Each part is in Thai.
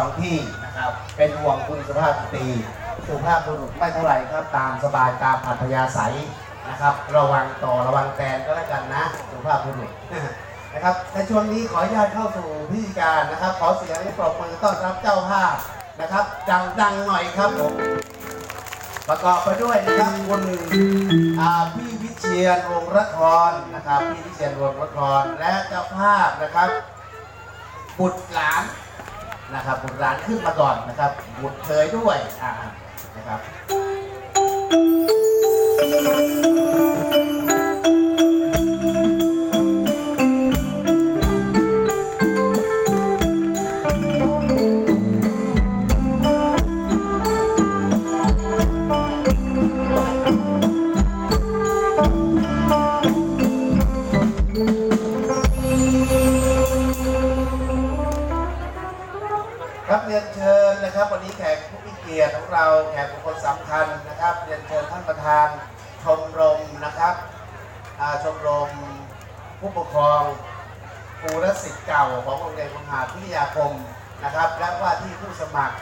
2 ที่นะครับเป็นห่วงคุณสุภาพสตรีสุภาพบุรุษไม่เท่าไหร่ครับตามสบายตามอัธยาศัยนะครับระวังต่อระวังแตนก็แล้วกันนะสุภาพบุรุษ นะครับในช่วงนี้ขออนุญาตเข้าสู่พิธีการนะครับขอเสียงปรบมือต้อนรับเจ้าภาพนะครับดังๆหน่อยครับผมประกอบไปด้วยนะครับคุณพี่วิเชียรวงศ์รัตนนะครับพี่วิเชียรวงศ์รัตนและเจ้าภาพนะครับบุตรหลานนะครับบุตรหลานขึ้นมาก่อนนะครับบุตรเคยด้วยนะครับครับเรียนเชิญนะครับวันนี้แขกผู้มีเกียรติของเราแขกบุคคลสำคัญนะครับเรียนเชิญท่านประธานชมรมนะครับชมรมผู้ปกครองครูและศิษย์เก่าของโรงเรียนคงหาพิทยาคมนะครับและว่าที่ผู้สมัคร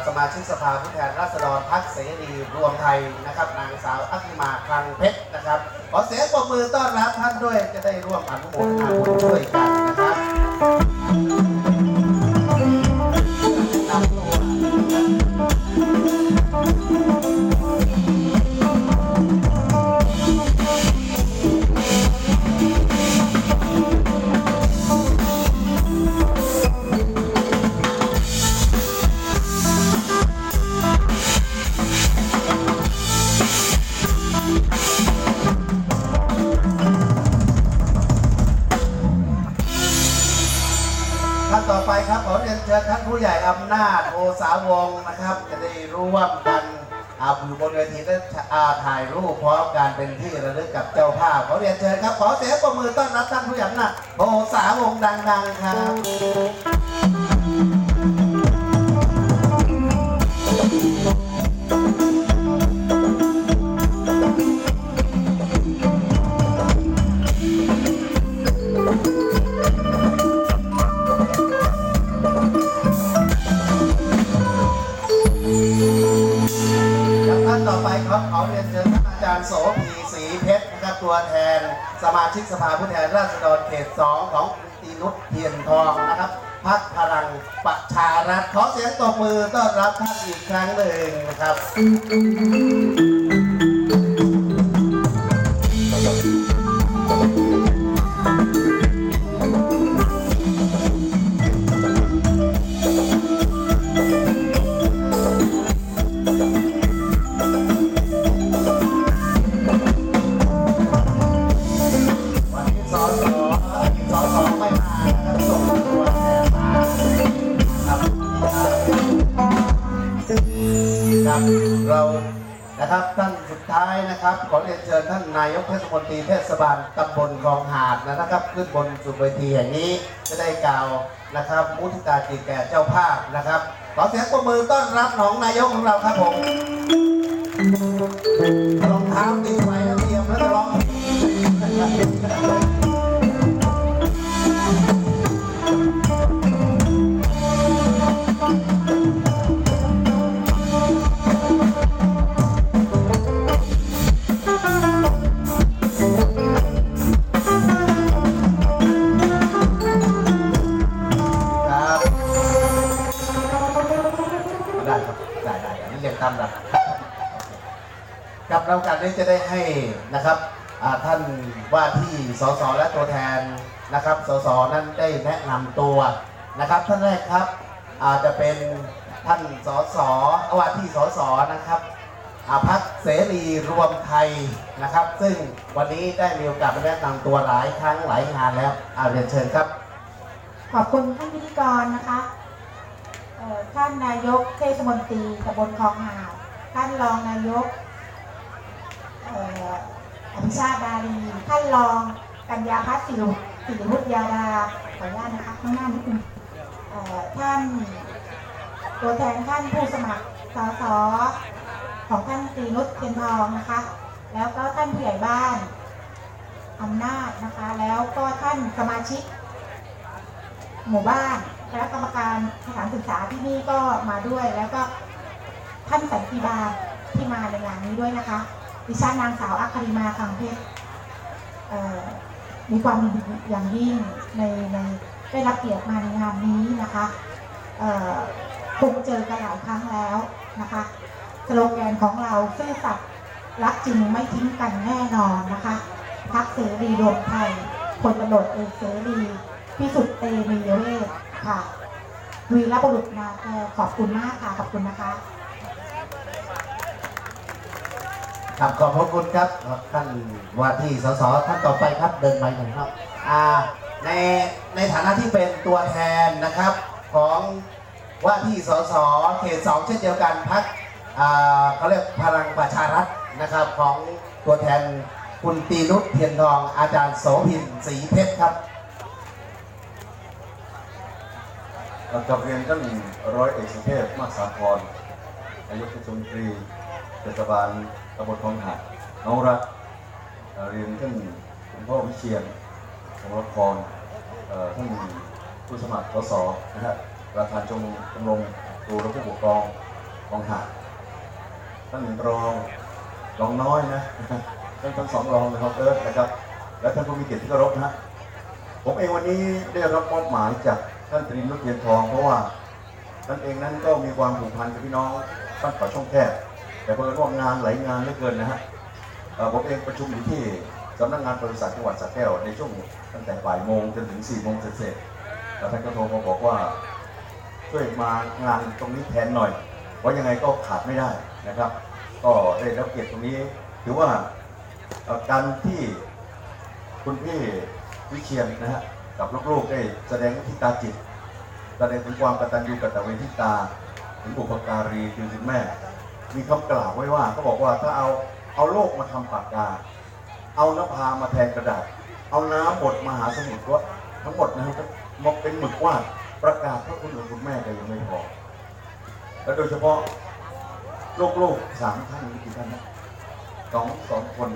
สมาชิกสภาผู้แทนราษฎรพรรคเสรีรวมไทยนะครับนางสาวอัคนิมาคลังเพชรนะครับขอเสียงปรบมือต้อนรับท่านด้วยจะได้ร่วมอนุโมทนาบุญด้วยกันนะครับต่อไปครับขอเรียนเชิญท่านผู้ใหญ่อำนาจโอสาวงศ์นะครับจะได้ร่วมกันอยู่บนเวทีและถ่ายรูปพร้อมการเป็นที่ระลึกกับเจ้าภาพขอเรียนเชิญครับขอเสียงปรบมือต้อนรับท่านผู้ใหญ่อำนาจโอสาวงศ์ดังๆครับต่อไปครับขอเรียนเชิญท่านอาจารย์โสภีศรีเพชรนะครับตัวแทนสมาชิกสภาผู้แทนราษฎรเขต 2ของตีนุชเทียนทองนะครับพรรคพลังประชารัฐขอเสียงตบมือต้อนรับท่านอีกครั้งหนึ่งนะครับเรานะครับท่านสุดท้ายนะครับขอเรียนเชิญท่านนายกเทศมนตรีเทศบาลตำบลคลองหาดนะครับขึ้นบนสุเวทีแห่งนี้จะได้กล่าวนะครับมุทิตาจิตแก่เจ้าภาพนะครับขอเสียงปรบมือต้อนรับของนายกของเราครับผมรองเท้าติดไว้แล้วเตรียมแล้วจะร้องกับเราการนี้จะได้ให้นะครับท่านว่าที่สสและตัวแทนนะครับสสนั้นได้แนะนำตัวนะครับท่านแรกครับจะเป็นท่านสสว่าที่สสนะครับพรรคเสรีรวมไทยนะครับซึ่งวันนี้ได้มีโอกาสแนะนำตัวหลายครั้งหลายงานแล้วเรียนเชิญครับขอบคุณท่านพิธีกรนะคะท่านนายกเทศมนตรีตำบลคลองหาดท่านรองนายกอภิชาติดารีท่านรองกัญญาพัฒน์สิริวุฒิยาดาขออนุญาตนะคะข้างหน้านิดนึงท่านตัวแทนท่านผู้สมัครสสของท่านตรีนุชเทียนทองนะคะแล้วก็ท่านผู้ใหญ่บ้านอำนาจนะคะแล้วก็ท่านสมาชิกหมู่บ้าน คณะกรรมการสถานศึกษาที่นี่ก็มาด้วยแล้วก็ท่านสันติบาลที่มาในงานนี้ด้วยนะคะดิฉันนางสาวอัคริมาคังเพชรมีความยินดีอย่างยิ่งในได้รับเกียรติมาในงานนี้นะคะคงเจอกันหลายครั้งแล้วนะคะสโลแกนของเราซื่อสัตย์รักจริงไม่ทิ้งกันแน่นอนนะคะพรรคเสรีรวมไทยพลตำรวจเอกเสรีพิสุทธิ์เตมียเวทค่ะวีรบุรุษนาแกขอบคุณมากค่ะขอบคุณนะคะครับขอบพระคุณครับท่านว่าที่สสท่านต่อไปครับเดินไปหน่อยครับในฐานะที่เป็นตัวแทนนะครับของว่าที่สสเขต 2เช่นเดียวกันพรรคเขาเรียกพลังประชารัฐนะครับของตัวแทนคุณตีนุชเทียนทองอาจารย์โสภินศรีเพชรครับกับเรียนท่านร้อยเอกสุเทพมากสาครนายกเทศมนตรีเทศบาลตำบลคลองหาดน้องรักเรียนท่านคุณพ่อวิเชียรของละครท่านผู้สมัครสสนะฮะประธานชมรมครูและผู้ปกครองคลองหาดท่านรองน้อยนะท่านทั้งสองรองนะครับนะครับและท่านผู้มีเกียรติที่เคารพนะผมเองวันนี้ได้รับมอบหมายจากท่านตรีนุชเทียนทองเพราะว่าท่านเองนั้นก็มีความผูกพันกับพี่น้องตั้งแต่ช่องแคบแต่เพิ่งร่วมงานหลายงานเหลือเกินนะฮะผมเองประชุมอยู่ที่สำนักงานปศุสัตว์จังหวัดสระแก้วในช่วงตั้งแต่บ่ายโมงจนถึง4 โมงเสร็จแล้วท่านก็โทรมาบอกว่าช่วยมางานตรงนี้แทนหน่อยเพราะยังไงก็ขาดไม่ได้นะครับก็ได้รับเกียรติตรงนี้ถือว่าการที่คุณพี่วิเชียรนะฮะกับลูกๆได้แสดงวิธีตาจิตแสดงถึงความกตัญญูกตเวทิตาถึงบุพการีคือคุณแม่มีคำกล่าวไว้ว่าเขาบอกว่าถ้าเอาโลกมาทำปากกาเอาน้ำพามาแทนกระดาษเอาน้ำบดมหาสมุทรว่าทั้งหมดนะครับมาเป็นหมึกวาดประกาศพระคุณของคุณแม่ก็ยังไม่พอและโดยเฉพาะลูกๆ3 ท่านกี่ท่านนะสองคน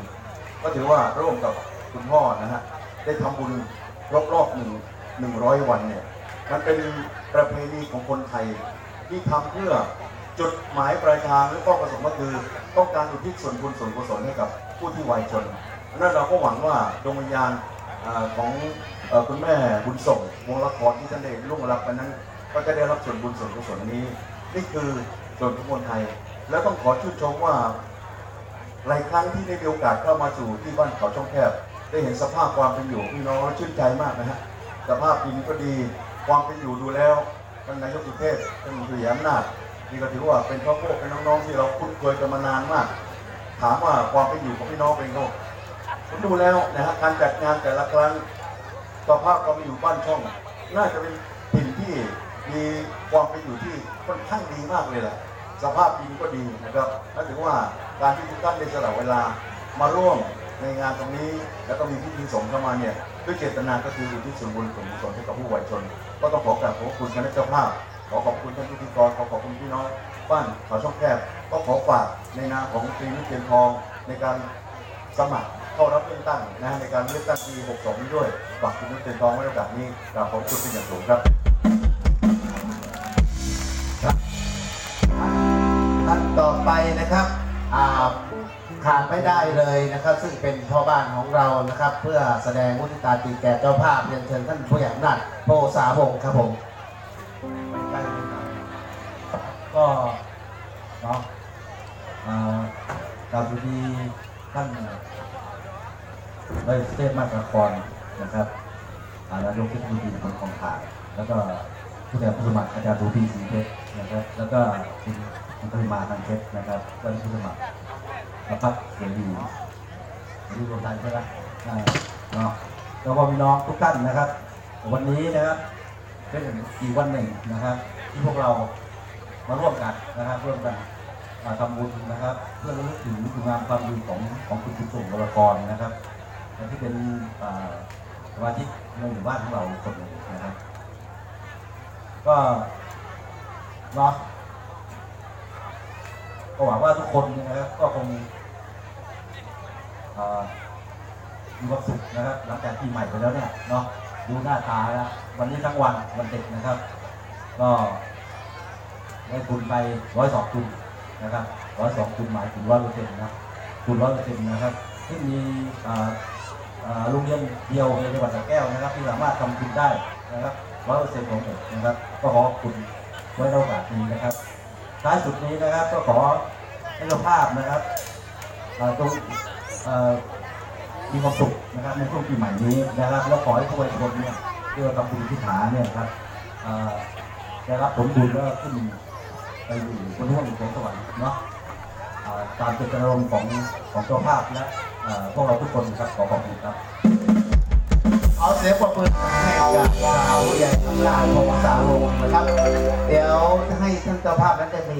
ก็ถือว่าร่วมกับคุณพ่อนะฮะได้ทำบุญรอบ100 วันเนี่ยมันเป็นประเพณีของคนไทยที่ทำเพื่อจุดหมายปลายทางและก็ประสงค์ก็คือต้องการอุทิศส่วนบุญส่วนกุศลให้กับผู้ที่วายชนนั้นเราก็หวังว่าดวงวิญญาณของคุณแม่บุญส่งวงละครที่ท่านได้ร่วงรับไปนั้นก็จะได้รับส่วนบุญส่วนกุศลนี้นี่คือส่วนของคนไทยแล้วต้องขอชื่นชมว่าหลายครั้งที่ได้มีโอกาสเข้ามาสู่ที่บ้านเขาช่องแคบได้เห็นสภาพความเป็นอยู่พี่น้องชื่นใจมากนะฮะสภาพดินก็ดีความเป็นอยู่ดูแล้วท่านนายกสุเทพท่านผู้ใหญ่อำนาจนี่ก็ถือว่าเป็นครอบครัวเป็นน้องๆที่เราคุ้นเคยกันมานานมากถามว่าความเป็นอยู่ของพี่น้องเป็นไงผมดูแล้วนะฮะการจัดงานแต่ละครั้งสภาพความเป็นอยู่บ้านช่องน่าจะเป็นถิ่นที่มีความเป็นอยู่ที่ค่อนข้างดีมากเลยแหละสภาพดินก็ดีนะครับนั่นถือว่าการที่ทุกท่านได้สละเวลามาร่วมในงานตรงนี้แล้วก็มีพิธีสงฆ์เข้ามาเนี่ยด้วยเจตนาก็คืออุทิศส่วนบุญส่วนกุศลให้กับผู้วายชนก็ต้องขอกราบขอบคุณคณะเจ้าภาพขอขอบคุณท่านพิธีกรขอขอบคุณพี่น้องบ้านเขาช่องแคบก็ขอฝากในนามของตรีนุชเทียนทองในการสมัครเข้ารับเลือกตั้งนะในการเลือกตั้งปี 62 นี้ด้วยฝากตรีนุชเทียนทองไว้ในโอกาสนี้กราบขอบคุณเป็นอย่างสูงครับท่านต่อไปนะครับขาดไม่ได้เลยนะครับซึ่งเป็นพ่อบ้านของเรานะครับเพื่อแสดงมุทิตาจิตแก่เจ้าภาพเรียนเชิญท่านผู้ใหญ่อำนาจโพสาวงศ์ครับผมก็เนาะกราบสวัสดีท่านนายกเทพมากนครนะครับนายกเทศมนตรีตำบลคลองขาดแล้วก็ผู้แทนผู้สมัครอาจารย์สุพีศรีเพชรนะครับแล้วก็คุณปริมาทางเพชรนะครับก็เป็นผู้สมัครพรรคเสรีรวมไทยใช่ไหมเนาะแล้วก็พี่น้องทุกท่านนะครับวันนี้นะครับเป็นอีกวันหนึ่งนะครับที่พวกเรามาร่วมกันนะครับร่วมกันทำบุญนะครับเพื่อระลึกถึงคุณงามความดีของคุณบุญส่งวรกรนะครับที่เป็นสมาชิกในหมู่บ้านของเราคนหนึ่งนะครับก็เนาะก็หวังว่าทุกคนนะครับก็คงมีความสุขนะครับหลังจากปีใหม่ไปแล้วเนี่ยเนาะดูหน้าตาแล้ววันนี้ทั้งวันเด็กนะครับ ก็ได้ทุนไป102 ทุนนะครับ102 ทุนหมายถึง100%นะทุน100%นะครับที่มีโรงเรียนเดียวในจังหวัดสระแก้วนะครับที่สามารถทำทุนได้นะครับ100%ของผมนะครับก็ขอขอบคุณไว้ในโอกาสนี้นะครับท้ายสุดนี้นะครับก็ขอให้เจ้าภาพนะครับตรงมีความสุขนะครับในช่วงปีใหม่นี้นะครับแล้วขอให้ทุกคนเนี่ยที่เราทำบุญที่ฐานเนี่ยครับได้รับผลบุญแล้วขึ้นไปอยู่บนห้วงของสวรรค์เนาะตามเจตนารมณ์ของเจ้าภาพและพวกเราทุกคนครับขอขอบคุณครับเอาเสียงปรบมือให้กับผู้ใหญ่ทำงานของสาโรงนะครับ เดี๋ยวให้ท่านเจ้าภาพนั้นได้มี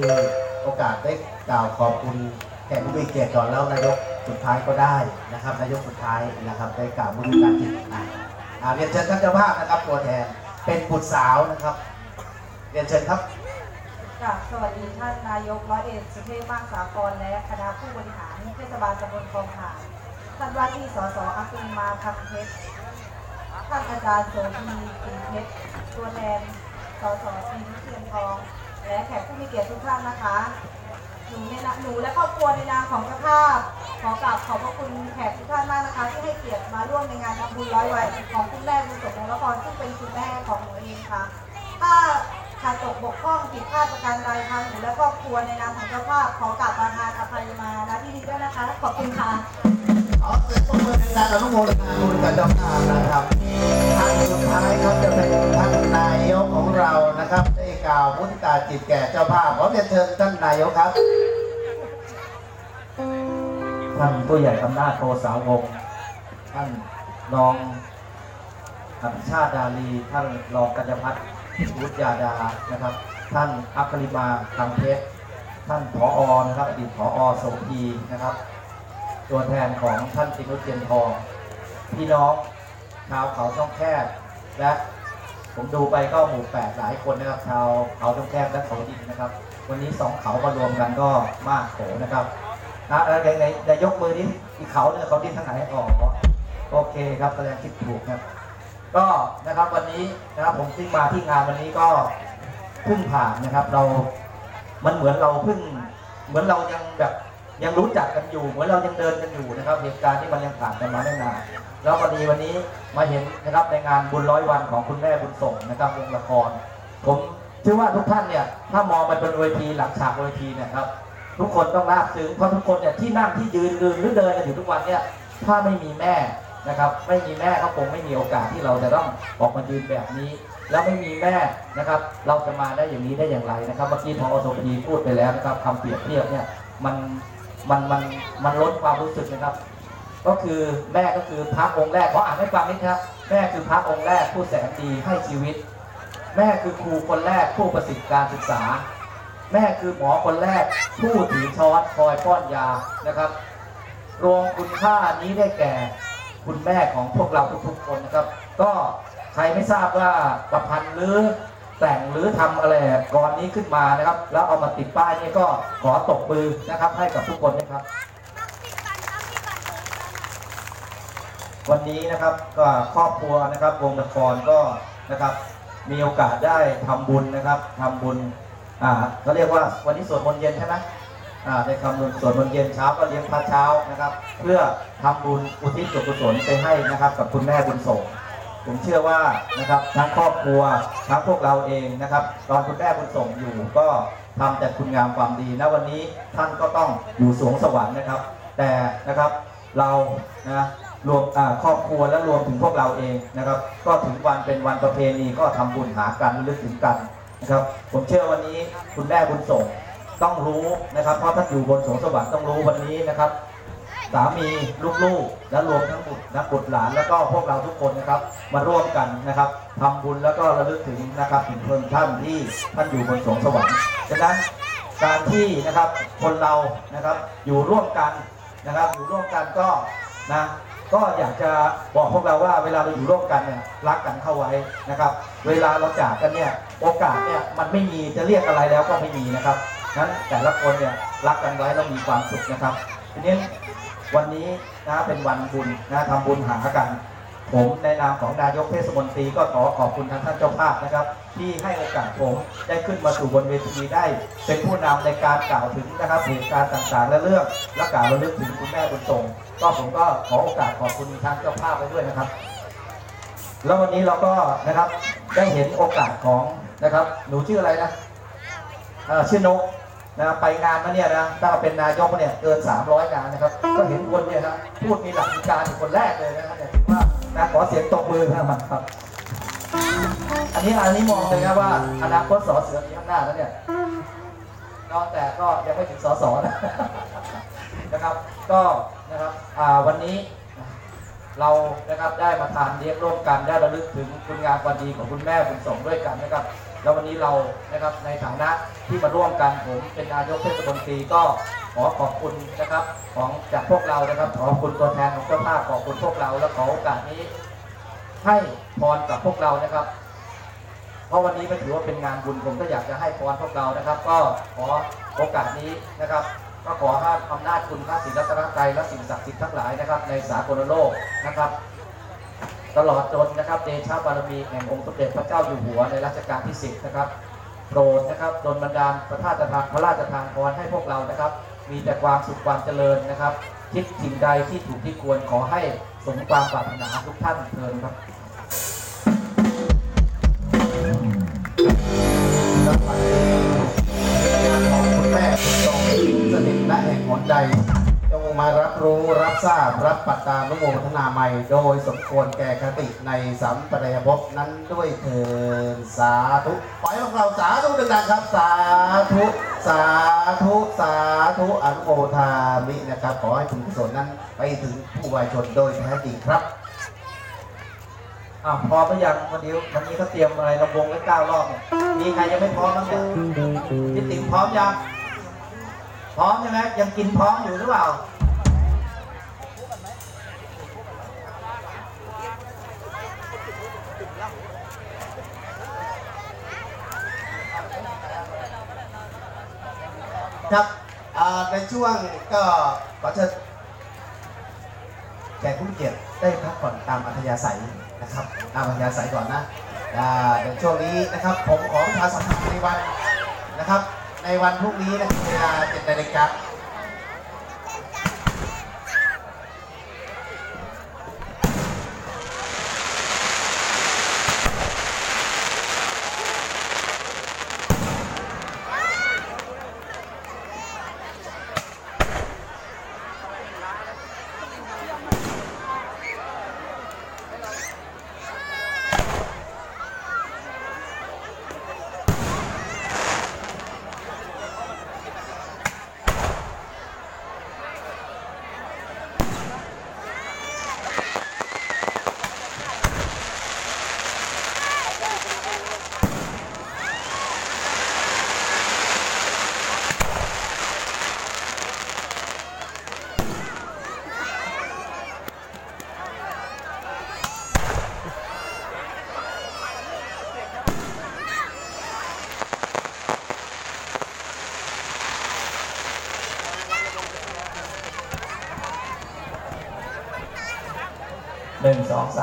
โอกาสได้กล่าวขอบคุณแขกผู้มีเกียรติก่อนแล้วนายกสุดท้ายก็ได้นะครับนายกสุดท้ายนะครับได้กล่าวมุขการจิตเรียนเชิญท่านเจ้าภาพนะครับตัวแทนเป็นบุตรสาวนะครับเรียนเชิญครับสวัสดีท่านนายกร้อยเอกสุเทพมากสากรและคณะผู้บริหารเทศบาลตำบลคลองหาดท่านว่าที่สสอัครมาคำเพชรท่านอาจารย์โสพีศรีเพชรตัวแทนสสทีมเทียนทองและแขกผู้มีเกียรติทุกท่านนะคะหนูและครอบครัวในนามของเจ้าภาพขอกราบขอบพระคุณแขกทุกท่านมากนะคะที่ให้เกียรติมาร่วมในงานทำบุญ100 วันของคุณแม่บุญสมวงศ์ละครซึ่งเป็นคุณแม่ของหนูเองค่ะถ้าขาดตกบกพร่องผิดพลาดประการใดทางหนูและครอบครัวในนามของเจ้าภาพขอกราบประทานอภัยมาณที่นี้ด้วยนะคะขอบคุณค่ะขอเสียงปรบมือดังๆอนุโมทนาบุญกับเจ้าภาพนะครับท่านสุดท้ายครับจะเป็นท่านนายกของเรานะครับได้กล่าวมุทิตาจิตแก่เจ้าภาพขอเรียนเชิญท่านนายกครับท่านผู้ใหญ่อำนาจโพสาวงศ์ท่านรองอภิชาติดาลีท่านรองกัญญพัฒน์วุฒิยาดานะครับท่านอัคริมาคำเพชรท่านผอ.นะครับอดีตผอ.โสพีนะครับตัวแทนของท่านตินุชเทียนทองพี่น้องชาวเขาช่องแคบและผมดูไปก็หมู่8หลายคนนะครับชาวเขาช่องแคบและเขาดินนะครับวันนี้2เขามารวมกันก็มากโขนะครับในยกมือนี้อีกเขาเนี่ยเขาดินทางไหนอ๋อโอเคครับแสดงคิดถูกครับก็นะครับวันนี้นะครับผมที่มาที่งานวันนี้ก็เพิ่งผ่านนะครับมันเหมือนเราเพิ่งเหมือนเรายังรู้จักกันอยู่เหมือนเรายังเดินกันอยู่นะครับเหตุการณ์ที่มันยังผ่านกันมาไม่นานแล้วพอดีวันนี้มาเห็นนะครับในงานบุญ100 วันของคุณแม่บุญส่งนะครับวงละครผมเชื่อว่าทุกท่านเนี่ยถ้ามองไปบนเวทีหลังฉากเวทีเนี่ยครับทุกคนต้องราบซึ้งเพราะทุกคนเนี่ยที่นั่งที่ยืนหรือเดินกันอยู่ทุกวันเนี่ยถ้าไม่มีแม่นะครับไม่มีแม่เขาคงไม่มีโอกาสที่เราจะต้องออกมายืนแบบนี้แล้วไม่มีแม่นะครับเราจะมาได้อย่างนี้ได้อย่างไรนะครับเมื่อกี้พอโสพีพูดไปแล้วนะครับคำเปรียบเทียบเนี่ยมันล้นความรู้สึกนะครับก็คือแม่ก็คือพระองค์แรกขออ่านให้ฟังนิดครับแม่คือพระองค์แรกผู้แสนดีให้ชีวิตแม่คือครูคนแรกผู้ประสิทธิ์การศึกษาแม่คือหมอคนแรกผู้ถือช้อนคอยป้อนยานะครับรวมคุณค่านี้ได้แก่คุณแม่ของพวกเราทุกๆคนนะครับก็ใครไม่ทราบว่าประพันธ์หรือแต่งหรือทำอะไรกรนี้ขึ้นมานะครับแล้วเอามาติดป้ายนี่ก็ขอตบมือนะครับให้กับทุกคนนะครับวันนี้นะครับก็ครอบครัวนะครับวงละครก็นะครับมีโอกาสได้ทำบุญนะครับทำบุญเขาเรียกว่าวันนี้สวดมนต์เย็นใช่ไหมได้ทำบุญสวดมนต์เย็นเช้าก็เลี้ยงพระเช้านะครับเพื่อทำบุญอุทิศส่วนกุศลไปให้นะครับกับคุณแม่บุญส่งผมเชื่อว่านะครับทั้งครอบครัวทั้งพวกเราเองนะครับตอนคุณแม่บุญส่งอยู่ก็ทำแต่คุณงามความดีนะวันนี้ท่านก็ต้องอยู่สวงสวรรค์นะครับแต่นะครับเรานะรวมครอบครัวและรวมถึงพวกเราเองนะครับก็ถึงวันเป็นวันประเพณีก็ทำบุญหากันลึกถึงกันนะครับผมเชื่อวันนี้คุณแม่บุญส่งต้องรู้นะครับเพราะท่านอยู่บนสวงสวรรค์ต้องรู้วันนี้นะครับสามีลูกๆและรวมทั้งบุตรหลานแล้วก็พวกเราทุกคนนะครับมาร่วมกันนะครับทำบุญแล้วก็ระลึกถึงนะครับถึงท่านที่ท่านอยู่บนสวงสวรรค์ฉะนั้นการที่นะครับคนเรานะครับอยู่ร่วมกันนะครับอยู่ร่วมกันก็อยากจะบอกพวกเราว่าเวลาเราอยู่ร่วมกันเนี่ยรักกันเข้าไว้นะครับเวลาเราจากกันเนี่ยโอกาสเนี่ยมันไม่มีจะเรียกอะไรแล้วก็ไม่มีนะครับนั้นแต่ละคนเนี่ยรักกันไว้แล้วมีความสุขนะครับทีนี้วันนี้นะเป็นวันบุญนะทำบุญหากัน ผมในนามของนายกเทศมนตรีก็ขอขอบคุณทางท่านเจ้าภาพนะครับ ที่ให้โอกาสผมได้ขึ้นมาสู่บนเวทีได้เป็นผู้นำในการกล่าวถึงนะครับเหตุการณ์ต่างๆและเรื่องและกล่าวระลึกถึงคุณแม่บุญส่งก็ผมก็ขอโอกาสขอบคุณทางเจ้าภาพไปด้วยนะครับ แล้ววันนี้เราก็นะครับได้เห็นโอกาสของนะครับหนูชื่ออะไรนะชื่อนกนะไปงานมาเนี่ยนะถ้าเป็นนายกเนี่ยเกิน300 งานนะครับก็เห็นคนเนี่ยนะพูดมีหลักมีการเป็นคนแรกเลยนะครับเนี่ยถือว่านะขอเสียงตบมือครับอันนี้มองเลยนะว่าอนาคตสอเสือมีข้างหน้าแล้วเนี่ยนอกแต่ก็ยังไม่ถึงสสนะครับก็นะครับวันนี้เรานะครับได้มาทานเลี้ยงร่วมกันได้ระลึกถึงคุณงามความดีของคุณแม่บุญส่งด้วยกันนะครับแล้ววันนี้เรานะครับในฐานะที่มาร่วมกันผมเป็นนายกเทศมนตรีก็ขอขอบคุณนะครับของจากพวกเรานะครับขอบคุณตัวแทนของเจ้าภาพขอบคุณพวกเราและขอโอกาสนี้ให้พรกับพวกเรานะครับเพราะวันนี้ไม่ถือว่าเป็นงานบุญผมก็อยากจะให้พรพวกเรานะครับก็ขอโอกาสนี้นะครับก็ขอให้อำนาจคุณพระศรีรัตนตรัยและสิ่งศักดิ์สิทธิ์ทั้งหลายนะครับในสากลโลกนะครับตลอดจนนะครับเดชะบารมีแห่งองค์สมเด็จพระเจ้าอยู่หัวในรัชกาลที่10นะครับโปรดนะครับดลบันดาลพระราชทานพรให้พวกเรานะครับมีแต่ความสุขความเจริญนะครับคิดสิ่งใดที่ถูกที่ควรขอให้สมความปรารถนาทุกท่านเถิดครับของคุณแม่ทรงสถิตณแห่งหนใดจงมารับรู้รับทราบรับปัตตานุโมทนาใหม่โดยสมควรแก่คติในสัมปรายภพนั้นด้วยเถิดสาธุขอให้พวกเราสาธุดังๆครับสาธุสาธุสาธุอนุโมทามินะครับขอให้บุญกุศลนั้นไปถึงผู้วายชนโดยแท้จริงครับพร้อมหรือยังวันนี้เขาเตรียมอะไรลำวงไว้9 รอบเนี่ยมีใครยังไม่พร้อมบ้างเนี่ยพี่ติ๋มพร้อมยังพร้อมใช่ไหมยังกินพร้อมอยู่หรือเปล่าครับในช่วงก็ขอเชิญแขกผู้มีเกียรติได้พักผ่อนตามอัธยาศัยนะครับตามอัธยาศัยก่อนนะในช่วงนี้นะครับผมขอประชาสัมพันธ์ในวันนะครับในวันพรุ่งนี้นะครับเวลา7 นาฬิกา1 2 3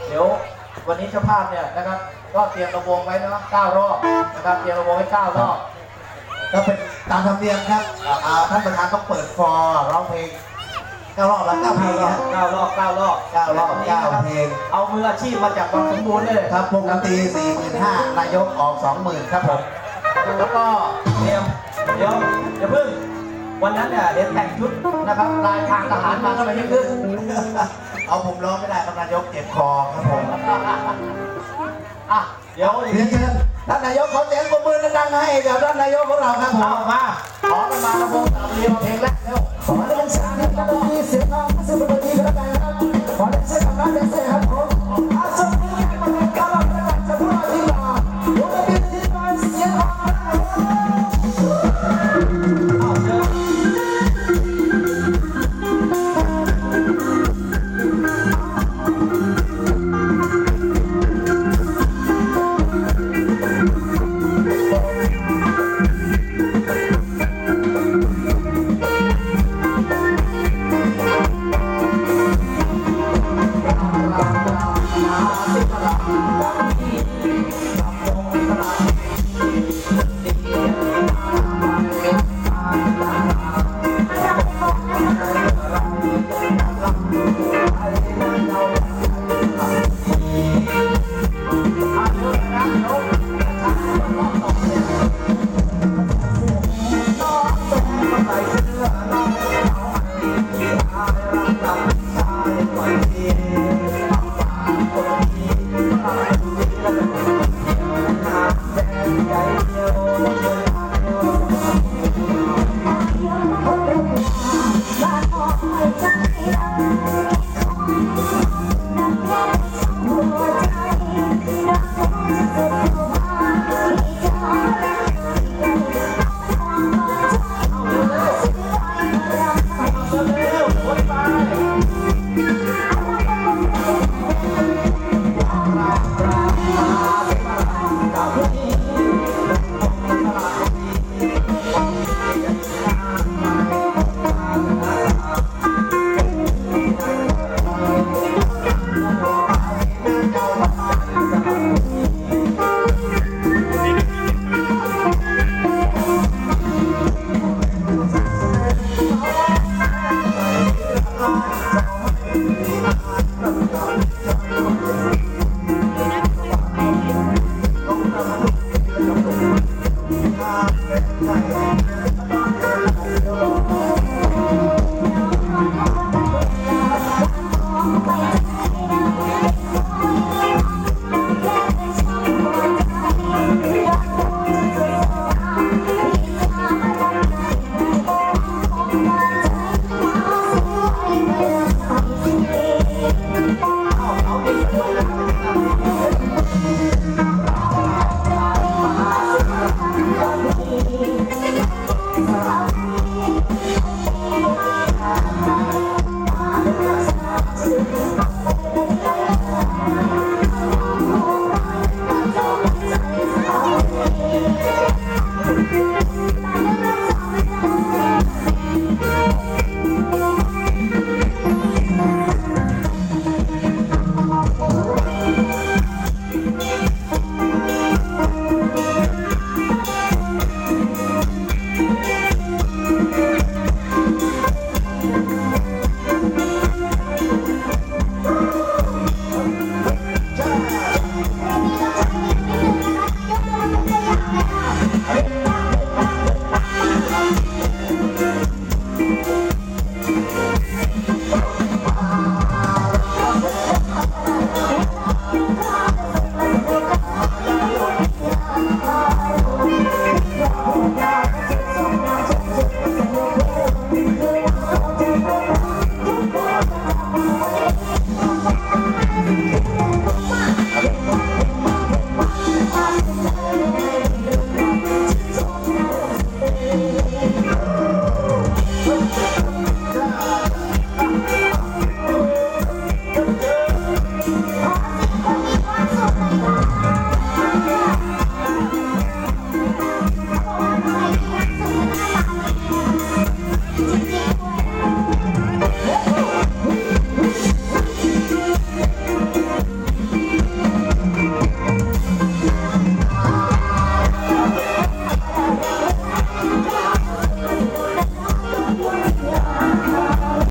เดี๋ยววันนี้เจ้าภาพเนี่ยนะครับก็เตรียมระวงไว้นะ9 รอบนะครับเตรียมระวงไว้9 รอบก็เป็นตามธรรมเนียมครับท่านประธานต้องเปิดฟอร์ร้องเพลง9 รอบแล้ว9 เพลงนะ9 รอบ9 รอบ 9 รอบ9 เพลงเอามืออาชีพมาจากบางสมบูรณ์เลยครับวงดนตรี 45,000 นายกออก 20,000 ครับผมแล้วก็เดี๋ยวอย่าเพิ่งวันนั้นเนี่ยเดี๋ยวแต่งชุดนะครับลายทางทหารมาก็ไม่ได้ขึ้นเอาผมร้องไม่ได้ครับนายกเจ็บคอครับผมเดี๋ยวเรียนเชิญท่านนายกขอเสียงปรบมือดังๆให้กับท่านนายกของเราครับผมมาขอกันมาระวงตามเรียงเพลงแรกเร็วขอให้ท่านสาธุเสียงของสุภาพบุรุษที่กระไรครับขอได้ใช้คำนั้นได้ใช้ครับผม